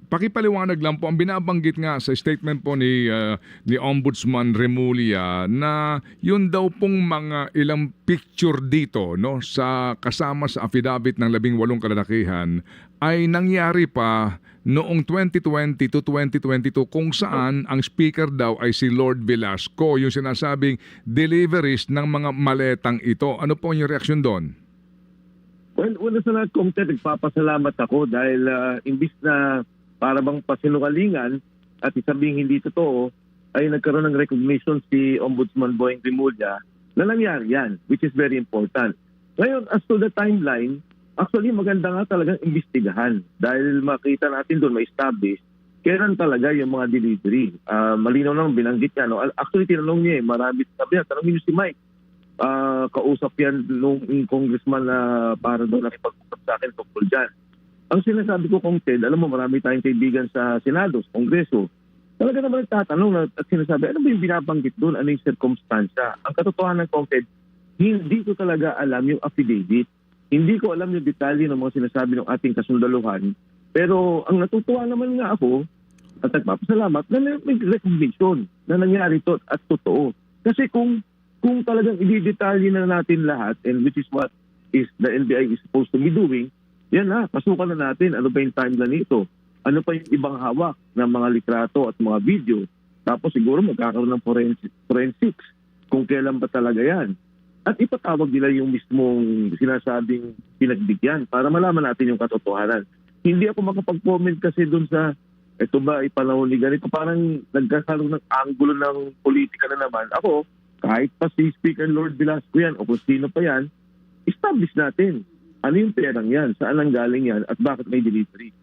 Pakipaliwanag lang po, ang binabanggit nga sa statement po ni Ombudsman Remulla na yun daw pong mga ilang picture dito, no, sa kasama sa affidavit ng 18 kalalakihan ay nangyari pa noong 2020 to 2022 kung saan ang speaker daw ay si Lord Velasco, yung sinasabing deliveries ng mga maletang ito. Ano po yung reaksyon doon? Well, una sa lahat, Kong Ted, nagpapasalamat ako dahil imbis na para bang pasinungalingan at isabing hindi totoo, ay nagkaroon ng recognition si Ombudsman Boying Remulla na nangyari yan, which is very important. Ngayon, as to the timeline, actually maganda nga talagang imbestigahan dahil makita natin doon, ma-establish, kailan talaga yung mga delivery. Malinaw naman, binanggit niya. No? Actually, tinanong niya marami sabi niya, tanongin niyo si Mike. Kausap yan nung congressman na para doon nakipag-usap sa akin tungkol dyan. Ang sinasabi ko, Kong Ted, alam mo, marami tayong kaibigan sa Senado, sa Kongreso. Talaga naman nagtatanong at sinasabi, ano ba yung binabanggit doon? Ano yung circumstansya? Ang katotohanan, Kong Ted, hindi ko talaga alam yung affidavit. Hindi ko alam yung detalye ng mga sinasabi ng ating kasundaluhan. Pero ang natutuwa naman nga ako, at nagpapasalamat, na may recognition na nangyari to at totoo. Kasi kung talagang i-detalye na natin lahat, and which is what is the NBI is supposed to be doing, yan na, pasukan na natin ano ba yung timeline nito. Ano pa yung ibang hawak ng mga litrato at mga video. Tapos siguro magkakaroon ng forensics kung kailan ba talaga yan. At ipatawag nila yung mismong sinasabing pinagbigyan para malaman natin yung katotohanan. Hindi ako makapag-comment kasi doon sa ito ba ipanahon ni ganito. Parang nagkakaroon ng anggulo ng politika na naman. Ako, kahit pa si Speaker Lord Velasco yan o kung sino pa yan, establish natin. Ano yung perang yan? Saan ang galing yan? At bakit may delivery?